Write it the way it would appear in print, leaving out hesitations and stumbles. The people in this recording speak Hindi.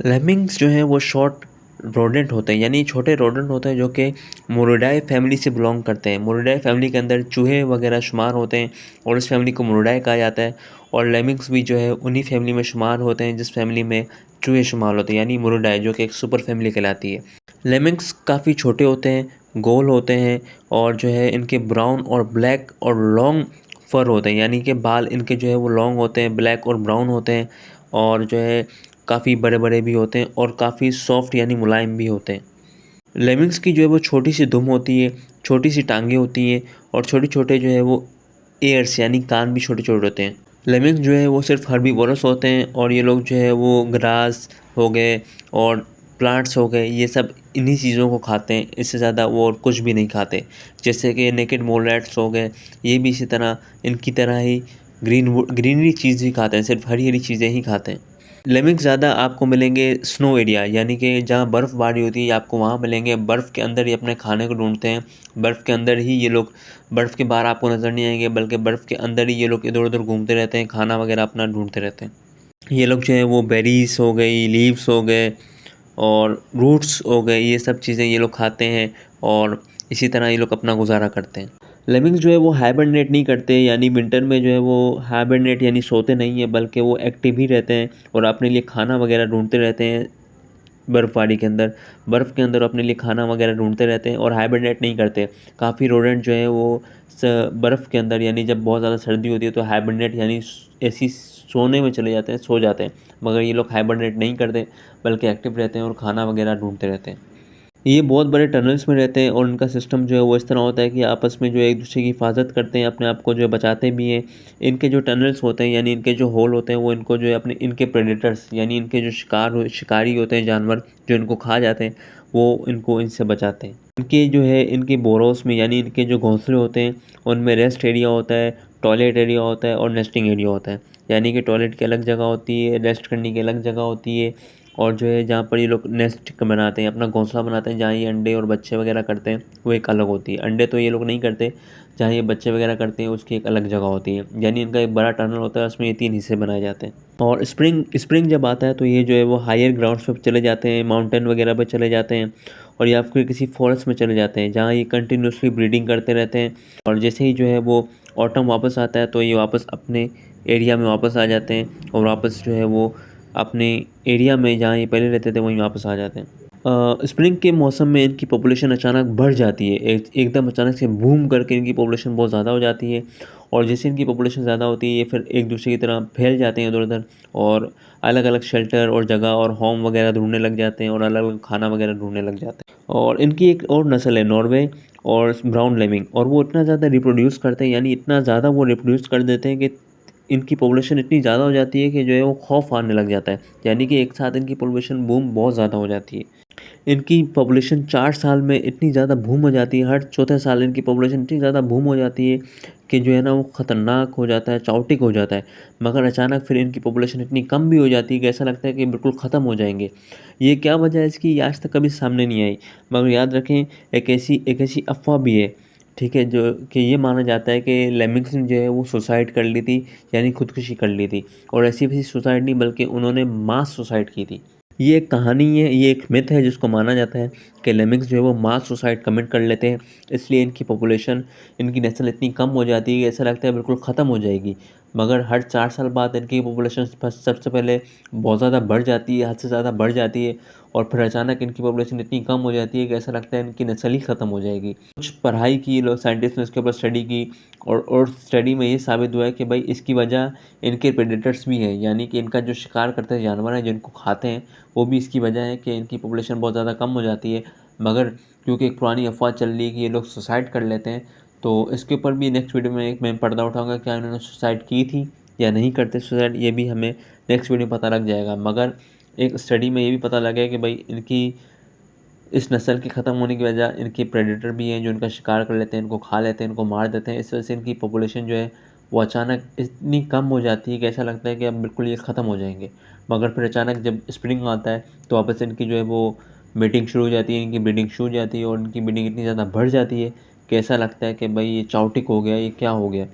लेमिंग्स जो हैं वो शॉर्ट रोडेंट होते हैं, यानी छोटे रोडेंट होते हैं जो कि मुर्गिडाए फैमिली से बिलोंग करते हैं। मुर्गिडाए फैमिली के अंदर चूहे वगैरह शुमार होते हैं और इस फैमिली को मुर्गिडाए कहा जाता है। और लेमिंग्स भी जो है उन्हीं फैमिली में शुमार होते हैं जिस फैमिली में चूहे शुमार होते हैं, यानी मुर्गिडाए जो कि एक सुपर फैमिली कहलाती है। लेमिंग्स काफ़ी छोटे होते हैं, गोल होते हैं और जो है इनके ब्राउन और ब्लैक और लॉन्ग फर होते हैं, यानी कि बाल इनके जो है वो लॉन्ग होते हैं, ब्लैक और ब्राउन होते हैं और जो है काफ़ी बड़े बड़े भी होते हैं और काफ़ी सॉफ्ट यानी मुलायम भी होते हैं। लेमिंग्स की जो है वो छोटी सी दुम होती है, छोटी सी टांगें होती हैं और छोटे छोटे जो है वो एयर्स यानी कान भी छोटे छोटे होते हैं। लेमिंग्स जो है वो सिर्फ हर्बीवोरस होते हैं और ये लोग जो है वो ग्रास हो गए और प्लांट्स हो गए, ये सब इन्हीं चीज़ों को खाते हैं, इससे ज़्यादा वो और कुछ भी नहीं खाते। जैसे कि नेकेड मोल रैट्स हो गए, ये भी इसी तरह इनकी तरह ही ग्रीनरी चीज़ ही खाते हैं, सिर्फ हरी हरी चीज़ें ही खाते हैं। लेमिंग्स ज़्यादा आपको मिलेंगे स्नो एरिया, यानी कि जहाँ बर्फ़बारी होती है आपको वहाँ मिलेंगे। बर्फ़ के अंदर ही अपने खाने को ढूंढते हैं, बर्फ़ के अंदर ही ये लोग, बर्फ़ के बाहर आपको नज़र नहीं आएंगे बल्कि बर्फ़ के अंदर ही ये लोग इधर उधर घूमते रहते हैं, खाना वगैरह अपना ढूंढते रहते हैं। ये लोग जो है वो बेरीज हो गई, लीव्स हो गए और रूट्स हो गए, ये सब चीज़ें ये लोग खाते हैं और इसी तरह ये लोग अपना गुजारा करते हैं। लेमिंग्स जो है वो हाइबरनेट नहीं करते, यानी विंटर में जो है वो हाइबरनेट यानी सोते नहीं है बल्कि वो एक्टिव ही रहते हैं और अपने लिए खाना वगैरह ढूंढते रहते हैं। बर्फ़बारी के अंदर, बर्फ़ के अंदर अपने लिए खाना वगैरह ढूंढते रहते हैं और हाइबरनेट नहीं करते। काफ़ी रोडेंट जो है वो बर्फ़ के अंदर, यानी जब बहुत ज़्यादा सर्दी होती है तो हाइबरनेट यानी ऐसी सोने में चले जाते हैं, सो जाते हैं। मगर ये लोग हाइबरनेट नहीं करते बल्कि एक्टिव रहते हैं और खाना वगैरह ढूंढते रहते हैं। ये बहुत बड़े टनल्स में रहते हैं और उनका सिस्टम जो है वो इस तरह होता है कि आपस में जो है एक दूसरे की हिफाजत करते हैं, अपने आप को जो है बचाते भी हैं। इनके जो टनल्स होते हैं यानी इनके जो होल होते हैं वो इनको जो है अपने इनके प्रेडेटर्स यानी इनके जो शिकारी होते हैं जानवर जो इनको खा जाते हैं, वो इनको इनसे बचाते हैं। इनके जो है इनके बोरोस में यानी इनके जो घोंसले होते हैं उनमें रेस्ट एरिया होता है, टॉयलेट एरिया होता है और नेस्टिंग एरिया होता है। यानी कि टॉयलेट की अलग जगह होती है, रेस्ट करने की अलग जगह होती है और जो है जहाँ पर ये लोग नेस्ट बनाते हैं, अपना घोंसला बनाते हैं, जहाँ ये अंडे और बच्चे वगैरह करते हैं, वो एक अलग होती है। अंडे तो ये लोग नहीं करते, जहाँ ये बच्चे वगैरह करते हैं उसकी एक अलग जगह होती है। यानी इनका एक बड़ा टनल होता है, उसमें ये 3 हिस्से बनाए जाते हैं। और स्प्रिंग स्प्रिंग जब आता है तो ये जो है वो हायर ग्राउंड्स पे चले जाते हैं, माउंटेन वगैरह पे चले जाते हैं और या फिर किसी फॉरेस्ट में चले जाते हैं जहाँ ये कंटिन्यूसली ब्रीडिंग करते रहते हैं। और जैसे ही जो है वो ऑटम वापस आता है तो ये वापस अपने एरिया में वापस आ जाते हैं और वापस जो है वो अपने एरिया में जहाँ ये पहले रहते थे वहीं वापस आ जाते हैं। स्प्रिंग के मौसम में इनकी पॉपुलेशन अचानक बढ़ जाती है, एकदम अचानक से बूम करके इनकी पॉपुलेशन बहुत ज़्यादा हो जाती है और जैसे इनकी पॉपुलेशन ज़्यादा होती है ये फिर एक दूसरे की तरह फैल जाते हैं इधर उधर और अलग अलग शेल्टर और जगह और होम वगैरह ढूंढने लग जाते हैं और अलग अलग खाना वगैरह ढूंढने लग जाते हैं। और इनकी एक और नस्ल है नॉर्वे और ब्राउन लेमिंग, और वो इतना ज़्यादा रिप्रोड्यूस करते हैं, यानी इतना ज़्यादा वो रिप्रोड्यूस कर देते हैं कि इनकी पॉपुलेशन इतनी ज़्यादा हो जाती है कि जो है वो खौफ आने लग जाता है, यानी कि एक साथ इनकी पॉपुलेशन बूम बहुत ज़्यादा हो जाती है। इनकी पॉपुलेशन 4 साल में इतनी ज़्यादा बूम हो जाती है, हर चौथे साल इनकी पॉपुलेशन इतनी ज़्यादा बूम हो जाती है कि जो है ना वो ख़तरनाक हो जाता है, चाउटिक हो जाता है। मगर अचानक फिर इनकी पॉपुलेशन इतनी कम भी हो जाती है कि ऐसा लगता है कि बिल्कुल ख़त्म हो जाएंगे। ये क्या वजह है इसकी, ये आज तक कभी सामने नहीं आई। मगर याद रखें, एक ऐसी अफ़वाह भी है, ठीक है, जो कि ये माना जाता है कि लेमिंग्स ने जो है वो सुसाइड कर ली थी, यानी खुदकुशी कर ली थी। और ऐसी वैसी सुसाइड नहीं बल्कि उन्होंने मास सुसाइड की थी। ये एक कहानी है, ये एक मिथ है जिसको माना जाता है कि लेमिंग्स जो है वो मास सुसाइड कमिट कर लेते हैं, इसलिए इनकी पॉपुलेशन, इनकी नस्ल इतनी कम हो जाती है कि ऐसा लगता है बिल्कुल ख़त्म हो जाएगी। मगर हर 4 साल बाद इनकी पॉपुलेशन सबसे पहले बहुत ज़्यादा बढ़ जाती है, हद से ज़्यादा बढ़ जाती है और फिर अचानक इनकी पॉपुलेशन इतनी कम हो जाती है कि ऐसा लगता है इनकी नस्ल ही ख़त्म हो जाएगी। कुछ पढ़ाई की, लोग साइंटिस्ट ने इसके ऊपर स्टडी की और स्टडी में ये साबित हुआ है कि भाई इसकी वजह इनके प्रेडेटर्स भी हैं, यानी कि इनका जो शिकार करते हैं जानवर हैं जिनको खाते हैं, वो भी इसकी वजह है कि इनकी पॉपुलेशन बहुत ज़्यादा कम हो जाती है। मगर क्योंकि एक पुरानी अफवाह चल रही है कि ये लोग सुसाइड कर लेते हैं, तो इसके ऊपर भी नेक्स्ट वीडियो में एक मैं पर्दा उठाऊंगा, क्या इन्होंने सुसाइड की थी या नहीं करते सुसाइड, ये भी हमें नेक्स्ट वीडियो में पता लग जाएगा। मगर एक स्टडी में ये भी पता लगा है कि भाई इनकी इस नस्ल के ख़त्म होने की वजह इनके प्रेडेटर भी हैं जो इनका शिकार कर लेते हैं, इनको खा लेते हैं, इनको मार देते हैं। इस वजह से इनकी पॉपुलेशन जो है वो अचानक इतनी कम हो जाती है कि ऐसा लगता है कि अब बिल्कुल ये ख़त्म हो जाएंगे। मगर फिर अचानक जब स्प्रिंग आता है तो वापस इनकी जो है वो मीटिंग शुरू हो जाती है, इनकी ब्रीडिंग शुरू हो जाती है और इनकी ब्रीडिंग इतनी ज़्यादा बढ़ जाती है कि ऐसा लगता है कि भाई ये चाउटिक हो गया, ये क्या हो गया।